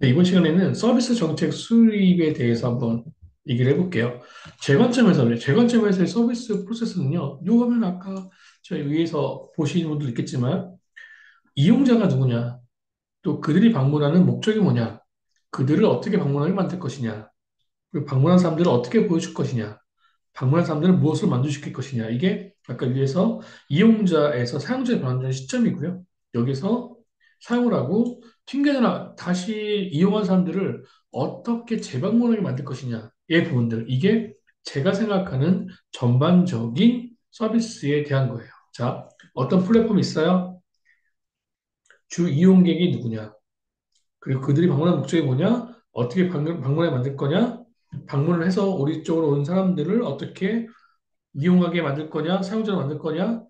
네, 이번 시간에는 서비스 정책 수립에 대해서 한번 얘기를 해볼게요. 제 관점에서의 서비스 프로세스는요, 요거는 아까 저희 위에서 보시는 분도 있겠지만, 이용자가 누구냐, 또 그들이 방문하는 목적이 뭐냐, 그들을 어떻게 방문하게 만들 것이냐, 그리고 방문한 사람들을 어떻게 보여줄 것이냐, 방문한 사람들은 무엇을 만족시킬 것이냐, 이게 아까 위에서 이용자에서 사용자에 변환되는 시점이고요. 여기서 사용을 하고 튕겨나 다시 이용한 사람들을 어떻게 재방문하게 만들 것이냐의 부분들. 이게 제가 생각하는 전반적인 서비스에 대한 거예요. 자, 어떤 플랫폼이 있어요? 주 이용객이 누구냐? 그리고 그들이 방문한 목적이 뭐냐? 어떻게 방문하게 만들 거냐? 방문을 해서 우리 쪽으로 온 사람들을 어떻게 이용하게 만들 거냐? 사용자로 만들 거냐?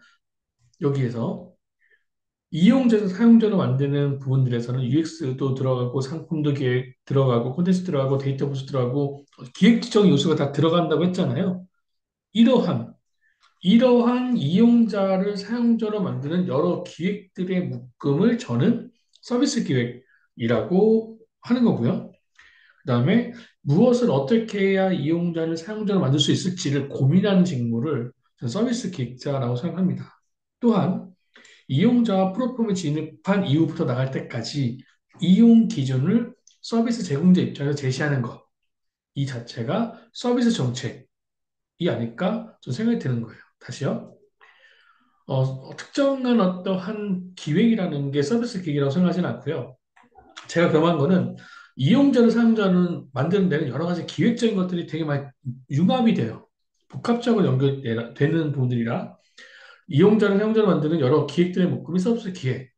여기에서 이용자에서 사용자로 만드는 부분들에서는 UX도 들어가고 상품도 기획 들어가고 콘텐츠 들어가고 데이터 분석 들어가고 기획적 요소가 다 들어간다고 했잖아요. 이러한 이러한 이용자를 사용자로 만드는 여러 기획들의 묶음을 저는 서비스 기획이라고 하는 거고요. 그다음에 무엇을 어떻게 해야 이용자를 사용자로 만들 수 있을지를 고민하는 직무를 저는 서비스 기획자라고 생각합니다. 또한 이용자와 플랫폼을 진입한 이후부터 나갈 때까지 이용 기준을 서비스 제공자 입장에서 제시하는 것, 이 자체가 서비스 정책이 아닐까 좀 생각이 드는 거예요. 다시요. 특정한 어떠한 기획이라는 게 서비스 기획이라고 생각하지는 않고요. 제가 경험한 거는 이용자를 사용자를 만드는 데는 여러 가지 기획적인 것들이 되게 많이 융합이 돼요. 복합적으로 연결되는 부분들이라 이용자를 사용자로 만드는 여러 기획들의 묶음이 서비스 기획.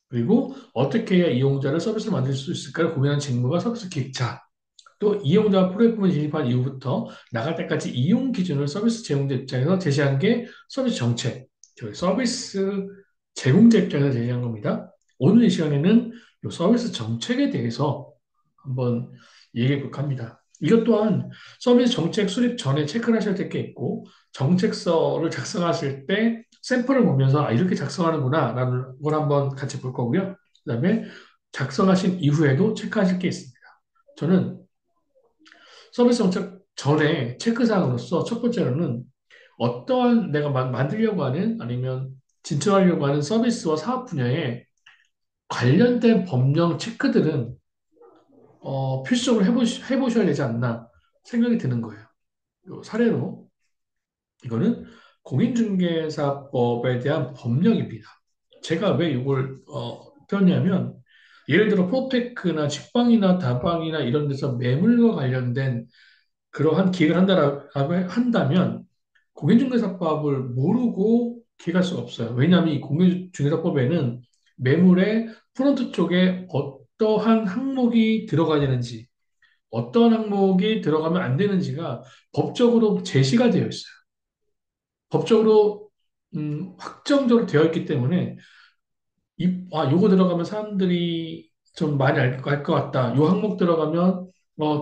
그리고 어떻게 해야 이용자를 서비스를 만들 수 있을까를 고민하는 직무가 서비스 기획자. 또 이용자가 플랫폼에 진입한 이후부터 나갈 때까지 이용 기준을 서비스 제공자 입장에서 제시한 게 서비스 정책, 즉 서비스 제공자 입장에서 제시한 겁니다. 오늘 이 시간에는 이 서비스 정책에 대해서 한번 얘기해 볼까 합니다. 이것 또한 서비스 정책 수립 전에 체크를 하셔야 될 게 있고, 정책서를 작성하실 때 샘플을 보면서 아, 이렇게 작성하는구나 라는 걸 한번 같이 볼 거고요. 그다음에 작성하신 이후에도 체크하실 게 있습니다. 저는 서비스 정책 전에 체크사항으로서 첫 번째로는 어떠한 내가 만들려고 하는 아니면 진출하려고 하는 서비스와 사업 분야에 관련된 법령 체크들은 필수적으로 해보셔야 되지 않나 생각이 드는 거예요. 요 사례로 이거는 공인중개사법에 대한 법령입니다. 제가 왜 이걸 폈냐면 예를 들어 프로테크나 직방이나 다방이나 이런 데서 매물과 관련된 그러한 기획을 한다라고 한다면 공인중개사법을 모르고 기획할 수가 없어요. 왜냐하면 이 공인중개사법에는 매물의 프론트 쪽에 어떠한 항목이 들어가야 되는지, 어떠한 항목이 들어가면 안 되는지가 법적으로 제시가 되어 있어요. 법적으로 확정적으로 되어 있기 때문에 요거 들어가면 사람들이 좀 많이 알 것 같다. 요 항목 들어가면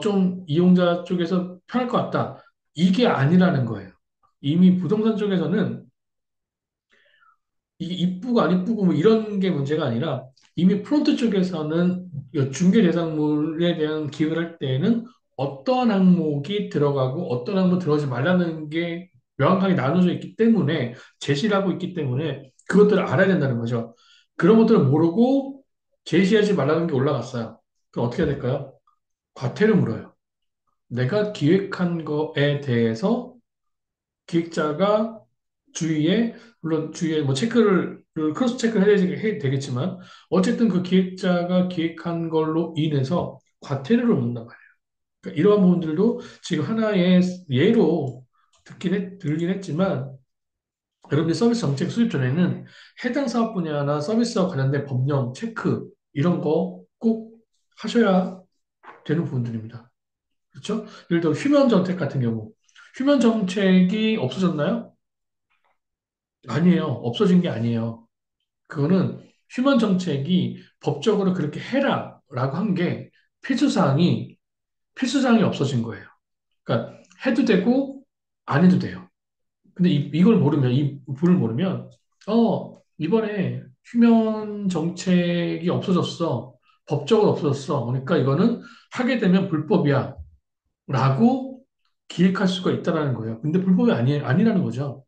좀 이용자 쪽에서 편할 것 같다. 이게 아니라는 거예요. 이미 부동산 쪽에서는 이게 이쁘고 안 이쁘고 뭐 이런 게 문제가 아니라 이미 프론트 쪽에서는 이 중개 대상물에 대한 기획을 할 때에는 어떠한 항목이 들어가고 어떤 항목 들어가지 말라는 게 명확하게 나눠져 있기 때문에 제시를 하고 있기 때문에 그것들을 알아야 된다는 거죠. 그런 것들을 모르고 제시하지 말라는 게 올라갔어요. 그럼 어떻게 해야 될까요? 과태료 물어요. 내가 기획한 거에 대해서 기획자가 물론 주위에 뭐 체크를, 크로스 체크를 해야 되겠지만, 어쨌든 그 기획자가 기획한 걸로 인해서 과태료를 묻는단 말이에요. 그러니까 이러한 부분들도 지금 하나의 예로 들긴 했지만, 여러분들 서비스 정책 수립 전에는 해당 사업 분야나 서비스와 관련된 법령, 체크, 이런 거 꼭 하셔야 되는 부분들입니다. 그렇죠? 예를 들어 휴면 정책 같은 경우, 휴면 정책이 없어졌나요? 아니에요. 없어진 게 아니에요. 그거는 휴먼 정책이 법적으로 그렇게 해라라고 한 게 필수사항이 필수사항이 없어진 거예요. 그러니까 해도 되고 안 해도 돼요. 근데 이걸 모르면 이 부분을 모르면 이번에 휴면 정책이 없어졌어. 법적으로 없어졌어. 그러니까 이거는 하게 되면 불법이야. 라고 기획할 수가 있다라는 거예요. 근데 불법이 아니라는 거죠.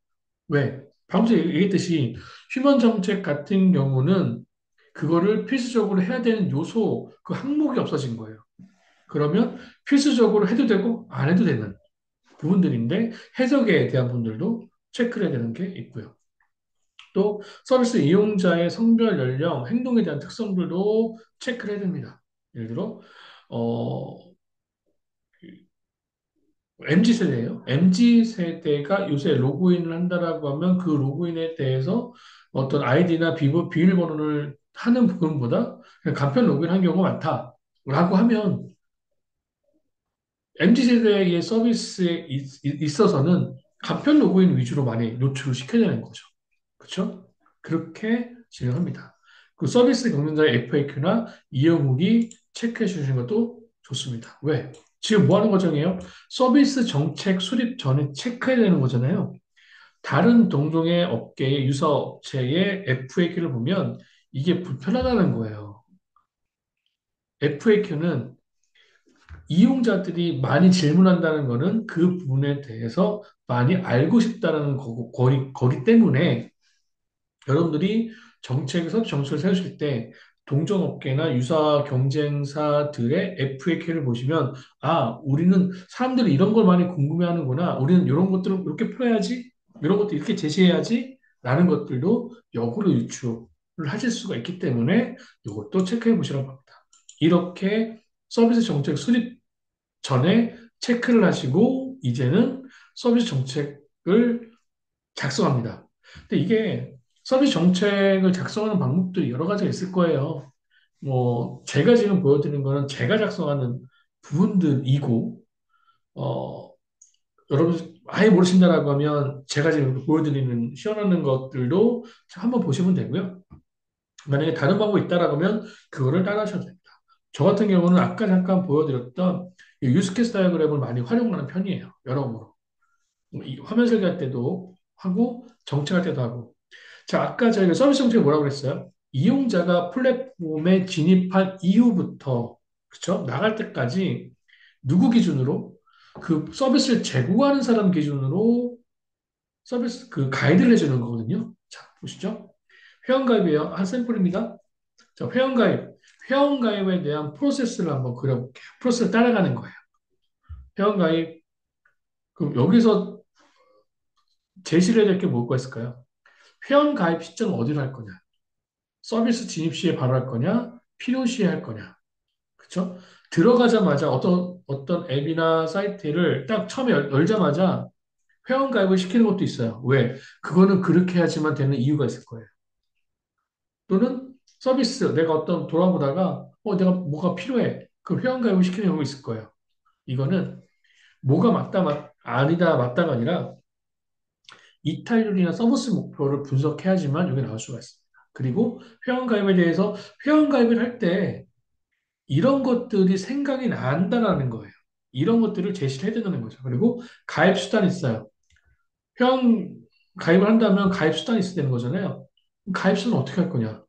왜? 방금 전에 얘기했듯이 휴먼 정책 같은 경우는 그거를 필수적으로 해야 되는 요소, 그 항목이 없어진 거예요. 그러면 필수적으로 해도 되고 안 해도 되는 부분들인데 해석에 대한 분들도 체크를 해야 되는 게 있고요. 또 서비스 이용자의 성별, 연령, 행동에 대한 특성들도 체크를 해야 됩니다. 예를 들어 어, MZ 세대예요. MZ 세대가 요새 로그인을 한다라고 하면 그 로그인에 대해서 어떤 아이디나 비밀번호를 하는 부분보다 그냥 간편 로그인한 경우가 많다라고 하면 MZ 세대의 서비스에 있어서는 간편 로그인 위주로 많이 노출을 시켜야 되는 거죠. 그렇죠? 그렇게 진행합니다. 그 서비스 경쟁자의 FAQ나 이용 후기 체크해 주시는 것도 좋습니다. 왜? 지금 뭐 하는 과정이에요? 서비스 정책 수립 전에 체크해야 되는 거잖아요. 다른 동종의 업계의 유사 업체의 FAQ를 보면 이게 불편하다는 거예요. FAQ는 이용자들이 많이 질문한다는 거는 그 부분에 대해서 많이 알고 싶다는 거기 때문에 여러분들이 정책에서 정책을 세우실 때 동종업계나 유사 경쟁사들의 FAQ를 보시면 아, 우리는 사람들이 이런 걸 많이 궁금해하는구나. 우리는 이런 것들을 이렇게 풀어야지. 이런 것도 이렇게 제시해야지. 라는 것들도 역으로 유추를 하실 수가 있기 때문에 이것도 체크해 보시라고 합니다. 이렇게 서비스 정책 수립 전에 체크를 하시고 이제는 서비스 정책을 작성합니다. 근데 이게 서비스 정책을 작성하는 방법들이 여러 가지가 있을 거예요. 뭐 제가 지금 보여드리는 거는 제가 작성하는 부분들이고 어, 여러분 아예 모르신다라고 하면 제가 지금 이렇게 보여드리는 시연하는 것들도 한번 보시면 되고요. 만약에 다른 방법이 있다라고 하면 그거를 따라하셔도 됩니다. 저 같은 경우는 아까 잠깐 보여드렸던 이 유스케이스 다이어그램을 많이 활용하는 편이에요. 여러모로. 이 화면 설계할 때도 하고 정책할 때도 하고. 자, 아까 저희가 서비스 정책이 뭐라고 그랬어요? 이용자가 플랫폼에 진입한 이후부터 그렇죠? 나갈 때까지 누구 기준으로 그 서비스를 제공하는 사람 기준으로 서비스 그 가이드를 해주는 거거든요. 자, 보시죠. 회원가입이에요. 한 샘플입니다. 자, 회원가입에 대한 프로세스를 한번 그려볼게요. 프로세스 따라가는 거예요. 회원가입, 그럼 여기서 제시를 해야 될 게 뭐가 있을까요? 회원가입 시점 어디로 할 거냐? 서비스 진입 시에 바로 할 거냐? 필요 시에 할 거냐? 그쵸? 들어가자마자 어떤 앱이나 사이트를 딱 처음에 열자마자 회원가입을 시키는 것도 있어요. 왜? 그거는 그렇게 해야지만 되는 이유가 있을 거예요. 또는 서비스, 내가 어떤 돌아보다가, 내가 뭐가 필요해. 그 회원가입을 시키는 경우가 있을 거예요. 이거는 뭐가 아니다, 맞다가 아니라 이탈률이나 서비스 목표를 분석해야지만 이게 나올 수가 있습니다. 그리고 회원가입에 대해서 회원가입을 할 때 이런 것들이 생각이 난다라는 거예요. 이런 것들을 제시를 해야 된다는 거죠. 그리고 가입 수단이 있어요. 회원 가입을 한다면 가입 수단이 있어야 되는 거잖아요. 가입 수단은 어떻게 할 거냐?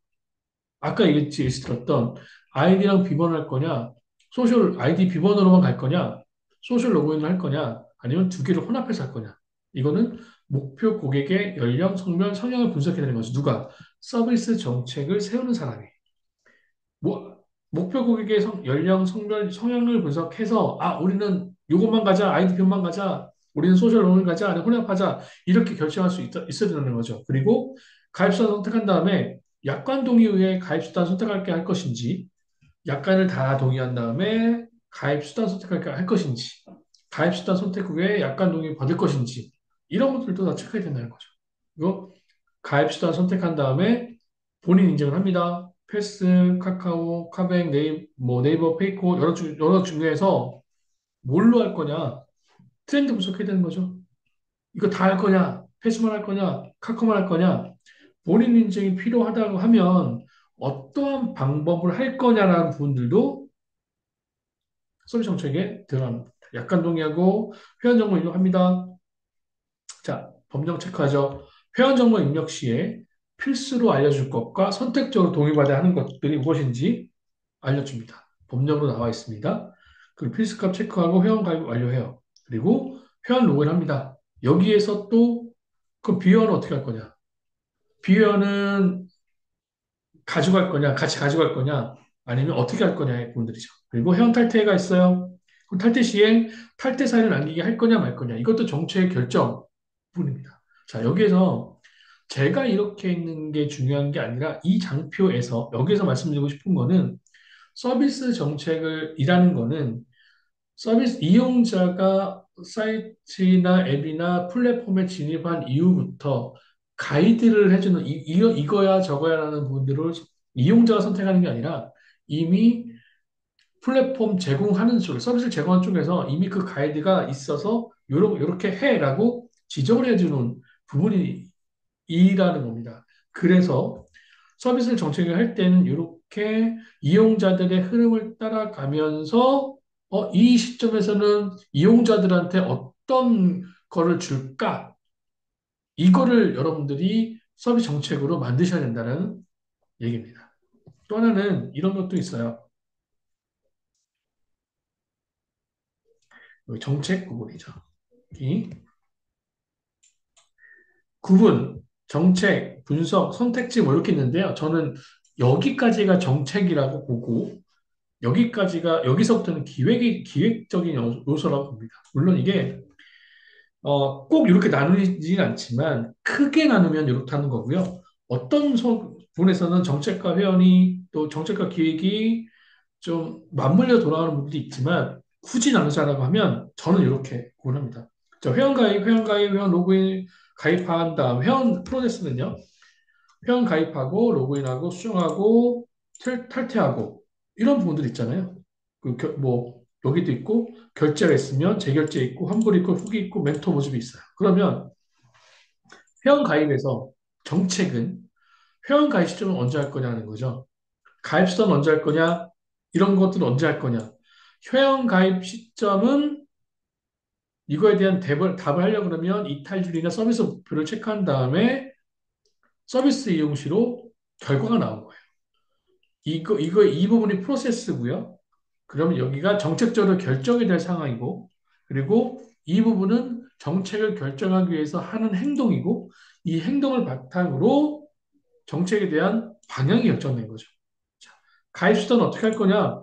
아까 예시 들었던 아이디랑 비번을 할 거냐? 소셜 아이디 비번으로만 갈 거냐? 소셜 로그인을 할 거냐? 아니면 두 개를 혼합해서 할 거냐? 이거는 목표 고객의 연령, 성별, 성향을 분석해야 되는 거죠. 누가? 서비스 정책을 세우는 사람이. 뭐, 목표 고객의 연령, 성별, 성향을 분석해서 우리는 이것만 가자, 아이디표만 가자, 우리는 소셜 론을 가자, 아니면 혼합하자 이렇게 결정할 수 있어야 되는 거죠. 그리고 가입수단 선택한 다음에 약관 동의 후에 가입수단 선택할 게 할 것인지, 약관을 다 동의한 다음에 가입수단 선택할 게 할 것인지, 가입수단 선택 후에 약관 동의 받을 것인지 이런 것들도 다 체크해야 된다는 거죠. 그리고 가입수단 선택한 다음에 본인 인증을 합니다. 패스, 카카오, 카뱅, 네이버, 페이코 여러 중에서 뭘로 할 거냐? 트렌드 분석해야 되는 거죠. 이거 다 할 거냐? 패스만 할 거냐? 카카오만 할 거냐? 본인 인증이 필요하다고 하면 어떠한 방법을 할 거냐라는 부분들도 서비스 정책에 들어갑니다. 약관 동의하고 회원 정보 입력합니다. 자, 법령 체크하죠. 회원 정보 입력 시에 필수로 알려줄 것과 선택적으로 동의받아야 하는 것들이 무엇인지 알려줍니다. 법령으로 나와 있습니다. 그리고 필수값 체크하고 회원 가입 완료해요. 그리고 회원 로그인합니다. 여기에서 또 그 비회원은 어떻게 할 거냐? 비회원은 가져갈 거냐, 같이 가져갈 거냐, 아니면 어떻게 할 거냐의 부분들이죠. 그리고 회원 탈퇴가 있어요. 그럼 탈퇴 시에 탈퇴 사유를 남기게 할 거냐, 말 거냐. 이것도 정책의 결정 부분입니다. 자, 여기에서 제가 이렇게 있는 게 중요한 게 아니라 이 장표에서 여기서 말씀드리고 싶은 거는 서비스 정책을 일하는 거는 서비스 이용자가 사이트나 앱이나 플랫폼에 진입한 이후부터 가이드를 해주는 이거야 저거야라는 부분들을 이용자가 선택하는 게 아니라 이미 플랫폼 제공하는 쪽, 서비스를 제공하는 쪽에서 이미 그 가이드가 있어서 요렇게 해라고 지적을 해주는 부분이 이라는 겁니다. 그래서 서비스를 정책을 할 때는 이렇게 이용자들의 흐름을 따라가면서 이 시점에서는 이용자들한테 어떤 거를 줄까? 이거를 여러분들이 서비스 정책으로 만드셔야 된다는 얘기입니다. 또 하나는 이런 것도 있어요. 여기 정책 구분이죠. 이 구분, 정책, 분석, 선택지 뭐 이렇게 있는데요. 저는 여기까지가 정책이라고 보고 여기서부터는 기획적인 요소라고 봅니다. 물론 이게, 꼭 이렇게 나누지는 않지만, 크게 나누면 이렇게 하는 거고요. 어떤 부분에서는 정책과 회원이 또 정책과 기획이 좀 맞물려 돌아가는 부분도 있지만, 굳이 나누자라고 하면, 저는 이렇게 구분합니다. 자, 회원 로그인 가입한 다음, 회원 프로세스는요, 회원 가입하고 로그인하고 수정하고 탈퇴하고 이런 부분들 있잖아요. 뭐 여기도 있고 결제가 있으면 재결제 있고 환불 있고 후기 있고 멘토 모집이 있어요. 그러면 회원 가입에서 정책은 회원 가입 시점은 언제 할 거냐는 거죠. 가입 시점 언제 할 거냐? 이런 것들은 언제 할 거냐? 회원 가입 시점은 이거에 대한 답을 하려고 그러면 이탈률이나 서비스 목표를 체크한 다음에 서비스 이용 시로 결과가 나온 거예요. 이 부분이 프로세스고요. 그러면 여기가 정책적으로 결정이 될 상황이고, 그리고 이 부분은 정책을 결정하기 위해서 하는 행동이고, 이 행동을 바탕으로 정책에 대한 방향이 결정된 거죠. 자, 가입 수단은 어떻게 할 거냐?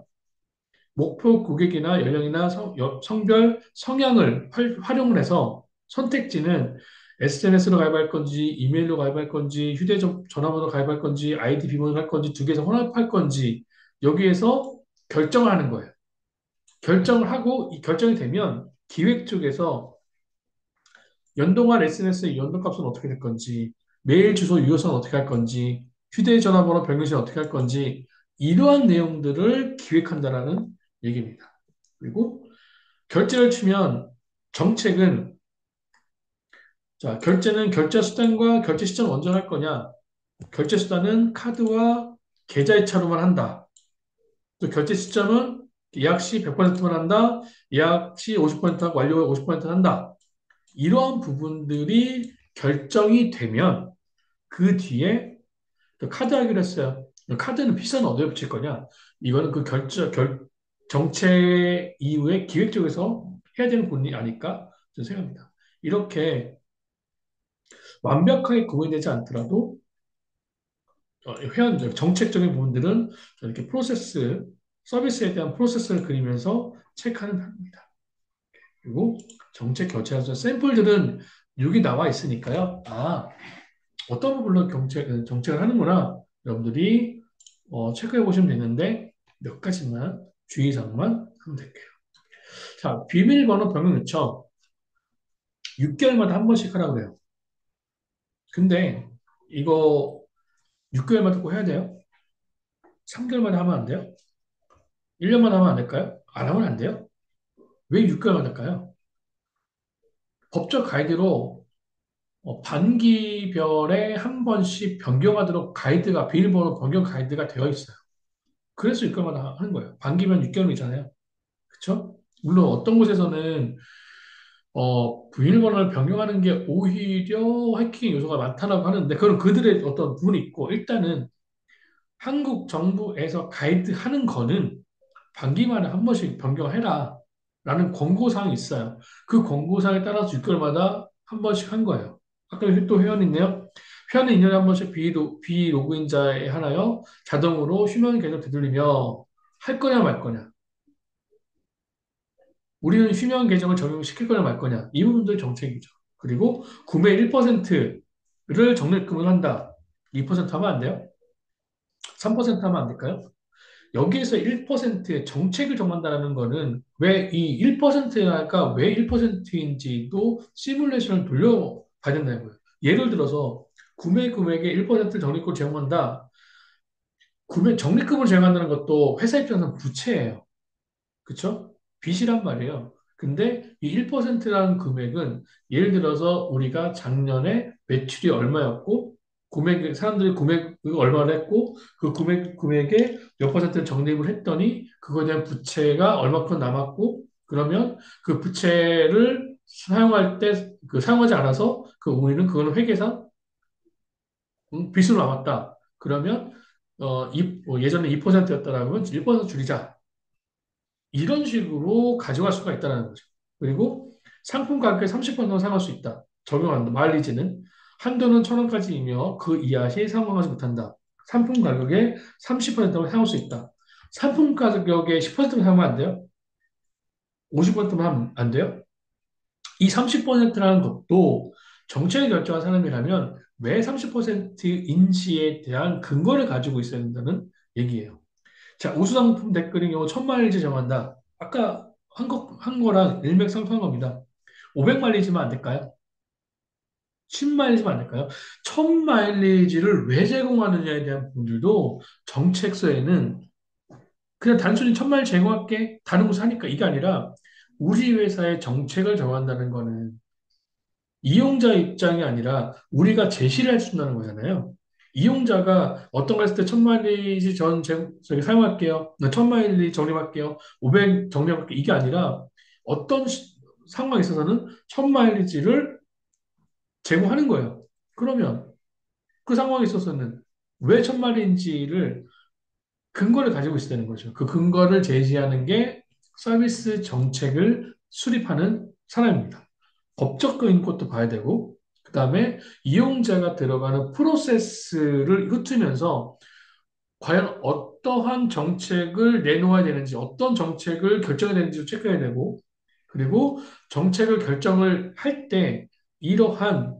목표 고객이나 연령이나 성별, 성향을 활용을 해서 선택지는 SNS로 가입할 건지, 이메일로 가입할 건지, 휴대전화번호 가입할 건지, 아이디 비번을 할 건지, 두 개에서 혼합할 건지, 여기에서 결정을 하는 거예요. 결정을 하고, 이 결정이 되면 기획 쪽에서 연동할 SNS의 연동값은 어떻게 될 건지, 메일 주소 유효성은 어떻게 할 건지, 휴대전화번호 변경시는 어떻게 할 건지, 이러한 내용들을 기획한다라는 얘기입니다. 그리고 결제를 치면 정책은 자, 결제는 결제 수단과 결제 시점 언제 할 거냐? 결제 수단은 카드와 계좌이체로만 한다. 또 결제 시점은 예약 시 100%만 한다. 예약 시 50% 하고 완료 후 50% 한다. 이러한 부분들이 결정이 되면 그 뒤에 또 카드 하기로 했어요. 카드는 비싼 어디에 붙일 거냐? 이거는 정책 이후에 기획 쪽에서 해야 되는 부분이 아닐까? 저는 생각합니다. 이렇게 완벽하게 구분되지 않더라도 정책적인 부분들은 이렇게 서비스에 대한 프로세스를 그리면서 체크하는 편입니다. 그리고 정책 교체하서 샘플들은 여기 나와 있으니까요. 어떤 부분로 정책을 하는구나. 여러분들이 체크해 보시면 되는데 몇 가지만 주의사항만 하면 될게요. 자, 비밀번호 변경 요청 6개월마다 한 번씩 하라고 그래요. 근데 이거 6개월마다 꼭 해야 돼요? 3개월마다 하면 안 돼요? 1년마다 하면 안 될까요? 안 하면 안 돼요? 왜 6개월마다 할까요? 법적 가이드로 반기별에 한 번씩 변경하도록 비밀번호 변경 가이드가 되어 있어요. 그래서 6개월마다 하는 거예요. 반기면 6개월이잖아요. 그쵸? 물론 어떤 곳에서는 비밀번호를 변경하는 게 오히려 해킹 요소가 많다라고 하는데 그건 그들의 어떤 부분이 있고 일단은 한국 정부에서 가이드하는 거는 반기만에 한 번씩 변경해라 라는 권고사항이 있어요. 그 권고사항에 따라서 6개월마다 한 번씩 한 거예요. 아까 또 회원 있네요. 회원은 2년에 한 번씩 비로그인자에 하나요? 자동으로 휴면 계정 되돌리며 할 거냐 말 거냐. 우리는 휴면 계정을 적용시킬 거냐 말 거냐. 이 부분들이 정책이죠. 그리고 구매 1%를 적립금을 한다. 2% 하면 안 돼요? 3% 하면 안 될까요? 여기에서 1%의 정책을 정한다는 거는 왜 이 1%랄까 왜 1%인지도 시뮬레이션을 돌려봐야 된다는 거예요. 예를 들어서 구매 금액의 1% 적립금을 제공한다. 구매 적립금을 제공한다는 것도 회사 입장에서는 부채예요. 그쵸? 빚이란 말이에요. 근데 이 1%라는 금액은 예를 들어서 우리가 작년에 매출이 얼마였고, 사람들이 금액을 얼마를 했고, 그 금액에 몇 퍼센트를 적립을 했더니, 그거에 대한 부채가 얼마큼 남았고, 그러면 그 부채를 사용할 때, 사용하지 않아서 우리는 그거는 회계상 빚으로 남았다. 그러면, 예전에 2%였다라면 1% 줄이자. 이런 식으로 가져갈 수가 있다는 거죠. 그리고 상품 가격의 30%는 상할 수 있다. 적용한다. 마일리지는 한도는 1,000원까지이며 그 이하 시 상환하지 못한다. 상품 가격의 30%만 사용할 수 있다. 상품 가격의 10%만 사용하면 안 돼요? 50%만 하면 안 돼요? 이 30%라는 것도 정책을 결정한 사람이라면 왜 30%인지에 대한 근거를 가지고 있어야 된다는 얘기예요. 자, 우수상품 댓글인 경우 1,000마일리지 정한다. 아까 한 거랑 일맥상통한 겁니다. 500마일리지만 안 될까요? 10마일리지만 안 될까요? 1,000마일리지를 왜 제공하느냐에 대한 부분들도 정책서에는 그냥 단순히 1,000마일 제공할게. 다른 곳 사니까 이게 아니라 우리 회사의 정책을 정한다는 거는 이용자 입장이 아니라 우리가 제시를 할 수 있다는 거잖아요. 이용자가 어떤 거 했을 때 1,000마일리지 저기 사용할게요. 1,000마일리지 적립할게요. 500 적립할게요. 이게 아니라 어떤 상황에 있어서는 1,000마일리지를 제공하는 거예요. 그러면 그 상황에 있어서는 왜 1,000마일리지를 근거를 가지고 있어야 되는 거죠. 그 근거를 제시하는 게 서비스 정책을 수립하는 사람입니다. 법적인 것도 봐야 되고, 그 다음에 이용자가 들어가는 프로세스를 훑으면서 과연 어떠한 정책을 내놓아야 되는지, 어떤 정책을 결정해야 되는지 체크해야 되고, 그리고 정책을 결정을 할 때 이러한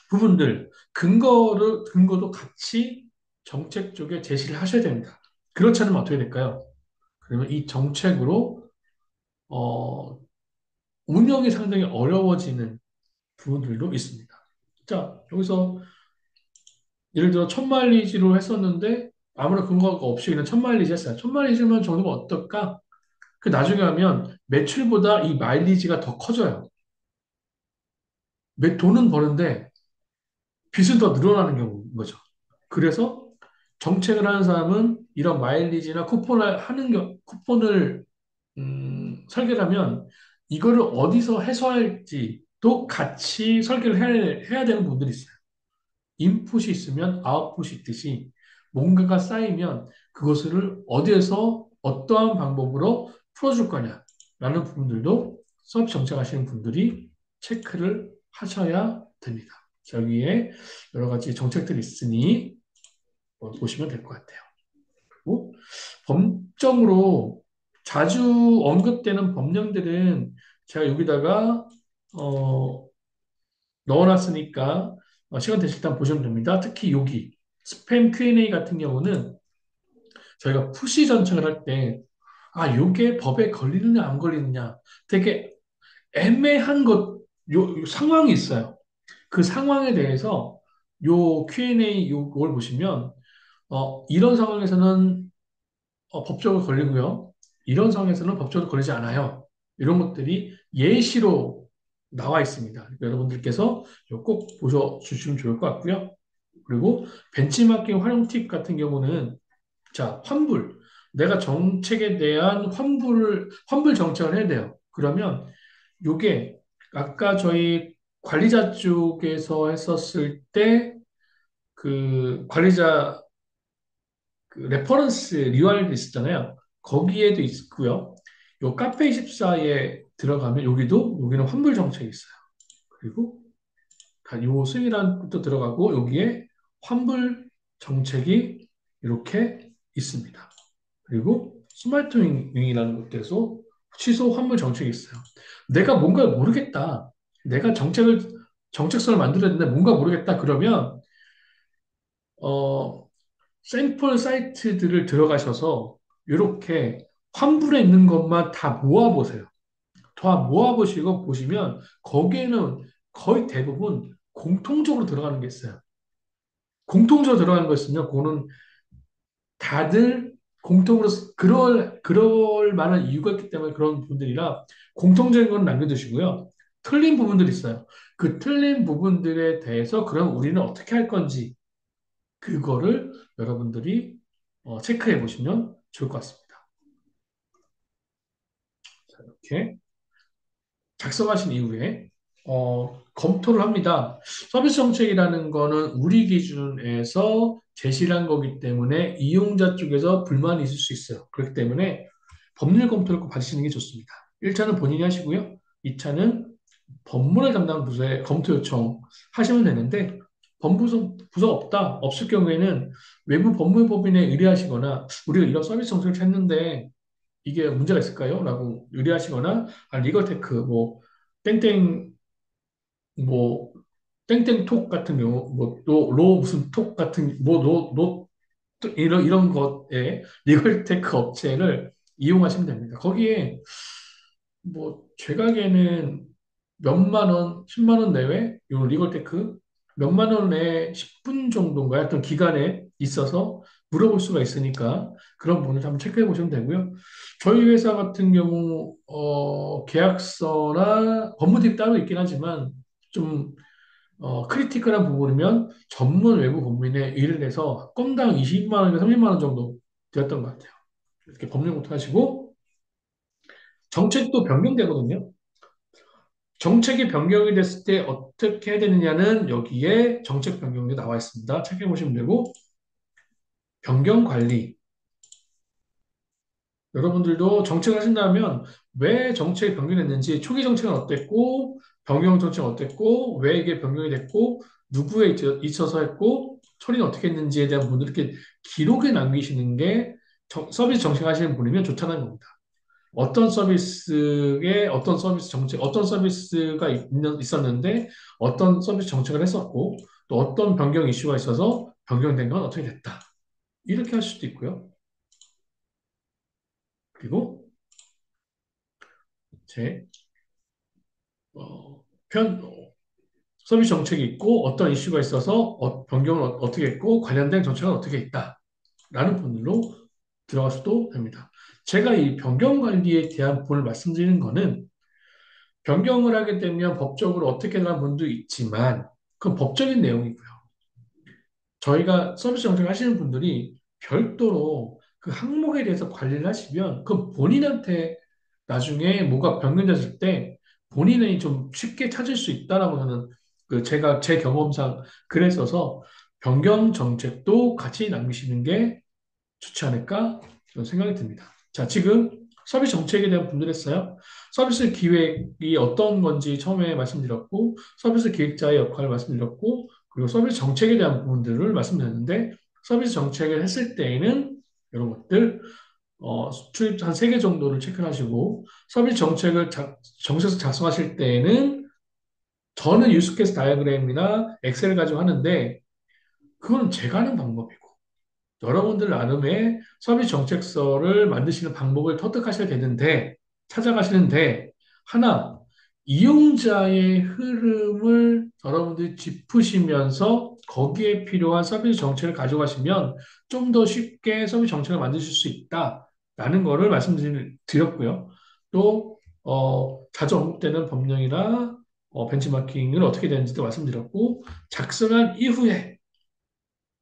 부분들, 근거도 같이 정책 쪽에 제시를 하셔야 됩니다. 그렇지 않으면 어떻게 될까요? 그러면 이 정책으로, 어, 운영이 상당히 어려워지는 부분들도 있습니다. 자, 여기서 예를 들어 1,000마일리지로 했었는데 아무런 근거가 없이 그냥 1,000마일리지 했어요. 1,000마일리지만 정도가 어떨까? 그 나중에 하면 매출보다 이 마일리지가 더 커져요. 돈은 버는데 빚은 더 늘어나는 경우인 거죠. 그래서 정책을 하는 사람은 이런 마일리지나 쿠폰을 설계를 하면 이거를 어디서 해소할지도 같이 설계를 해야 되는 부분들이 있어요. 인풋이 있으면 아웃풋이 있듯이 뭔가가 쌓이면 그것을 어디에서 어떠한 방법으로 풀어줄 거냐라는 부분들도 수업 정책하시는 분들이 체크를 하셔야 됩니다. 여기에 여러 가지 정책들이 있으니 보시면 될 것 같아요. 그리고 법정으로 자주 언급되는 법령들은 제가 여기다가 어, 넣어놨으니까 시간 되실 때 한번 보시면 됩니다. 특히 여기 스팸 Q&A 같은 경우는 저희가 푸시 전청을 할 때, 요게 법에 걸리느냐 안 걸리느냐 되게 애매한 요 상황이 있어요. 그 상황에 대해서 요 Q&A 요걸 보시면 이런 상황에서는 법적으로 걸리고요. 이런 상황에서는 법적으로 걸리지 않아요. 이런 것들이 예시로 나와 있습니다. 그러니까 여러분들께서 이거 꼭 보셔주시면 좋을 것 같고요. 그리고 벤치마킹 활용 팁 같은 경우는 자, 환불. 내가 정책에 대한 환불 정책을 해야 돼요. 그러면 요게 아까 저희 관리자 쪽에서 했었을 때 그 관리자 그 레퍼런스 리얼 있었잖아요. 거기에도 있고요. 요 카페24에 들어가면 여기는 환불 정책이 있어요. 그리고 요 수익이라는 것도 들어가고 여기에 환불 정책이 이렇게 있습니다. 그리고 스마트 윙이라는 것에서 취소 환불 정책이 있어요. 내가 뭔가를 모르겠다. 내가 정책성을 만들어야 되는데 뭔가 모르겠다. 그러면 어, 샘플 사이트들을 들어가셔서 이렇게 환불에 있는 것만 다 모아보세요. 다 모아보시고 보시면 거기에는 거의 대부분 공통적으로 들어가는 게 있어요. 공통적으로 들어가는 거 있으면 그거는 다들 공통으로 그럴 만한 이유가 있기 때문에 그런 분들이라 공통적인 건 남겨두시고요. 틀린 부분들이 있어요. 그 틀린 부분들에 대해서 그럼 우리는 어떻게 할 건지 그거를 여러분들이 체크해 보시면 좋을 것 같습니다. 자, 이렇게 작성하신 이후에 검토를 합니다. 서비스 정책이라는 거는 우리 기준에서 제시한 거기 때문에 이용자 쪽에서 불만이 있을 수 있어요. 그렇기 때문에 법률 검토를 꼭 받으시는 게 좋습니다. 1차는 본인이 하시고요. 2차는 법무를 담당 부서에 검토 요청 하시면 되는데 부서 없다. 없을 경우에는 외부 법무법인에 의뢰하시거나 우리가 이런 서비스 정책을 찾는데 이게 문제가 있을까요? 라고 의뢰하시거나 리거테크 뭐 땡땡 뭐 땡땡 톡 같은 경우 뭐로 무슨 톡 같은 뭐노 이런 것에 리거테크 업체를 이용하시면 됩니다. 거기에 뭐 제가기에는 몇만 원, 10만 원 내외 요 리걸테크 몇만 원 내에 10분 정도인가 하여튼 기간에 있어서 물어볼 수가 있으니까 그런 부분을 한번 체크해 보시면 되고요. 저희 회사 같은 경우 계약서나 법무팀 따로 있긴 하지만 좀 크리티컬한 부분이면 전문 외부 법무인에 의뢰를 해서 건당 20만 원에서 30만 원 정도 되었던 것 같아요. 이렇게 법률 검토하시고 정책도 변경되거든요. 정책이 변경이 됐을 때 어떻게 해야 되느냐는 여기에 정책 변경이 나와 있습니다. 체크해 보시면 되고, 변경 관리. 여러분들도 정책을 하신다면 왜 정책이 변경됐는지, 초기 정책은 어땠고, 변경 정책은 어땠고, 왜 이게 변경이 됐고, 누구에 있어서 했고, 처리는 어떻게 했는지에 대한 부분을 이렇게 기록에 남기시는 게 서비스 정책 하시는 분이면 좋다는 겁니다. 어떤 서비스에 어떤 서비스 정책, 어떤 서비스가 있었는데 어떤 서비스 정책을 했었고 또 어떤 변경 이슈가 있어서 변경된 건 어떻게 됐다. 이렇게 할 수도 있고요. 그리고 제 어, 편 서비스 정책이 있고 어떤 이슈가 있어서 변경을 어떻게 했고 관련된 정책은 어떻게 있다라는 부분으로 들어가셔도 됩니다. 제가 이 변경 관리에 대한 부분을 말씀드리는 거는 변경을 하게 되면 법적으로 어떻게 되는 분도 있지만 그건 법적인 내용이고요. 저희가 서비스 정책 하시는 분들이 별도로 그 항목에 대해서 관리를 하시면 그 본인한테 나중에 뭐가 변경됐을 때 본인이 좀 쉽게 찾을 수 있다라고 저는 그 제가 제 경험상 그랬어서 변경 정책도 같이 남기시는 게 좋지 않을까 저는 생각이 듭니다. 자, 지금 서비스 정책에 대한 분들 했어요. 서비스 기획이 어떤 건지 처음에 말씀드렸고, 서비스 기획자의 역할을 말씀드렸고, 그리고 서비스 정책에 대한 부분들을 말씀드렸는데, 서비스 정책을 했을 때에는 이런 것들, 수출입 한 3개 정도를 체크를 하시고, 서비스 정책을 정책에서 작성하실 때에는 저는 유스케이스 다이어그램이나 엑셀을 가지고 하는데, 그건 제가 하는 방법이고, 여러분들 나름의 서비스 정책서를 만드시는 방법을 터득하셔야 되는데, 찾아가시는데, 하나, 이용자의 흐름을 여러분들이 짚으시면서 거기에 필요한 서비스 정책을 가져가시면 좀 더 쉽게 서비스 정책을 만드실 수 있다라는 거를 말씀드렸고요. 또, 자주 언급되는 법령이나 벤치마킹을 어떻게 되는지도 말씀드렸고, 작성한 이후에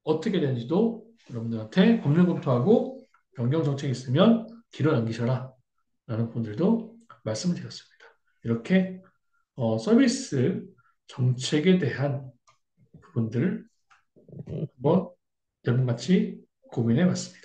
어떻게 되는지도 여러분들한테 법률 검토하고 변경 정책이 있으면 길어 남기셔라 라는 분들도 말씀을 드렸습니다. 이렇게 서비스 정책에 대한 부분들을 한번 여러분 같이 고민해 봤습니다.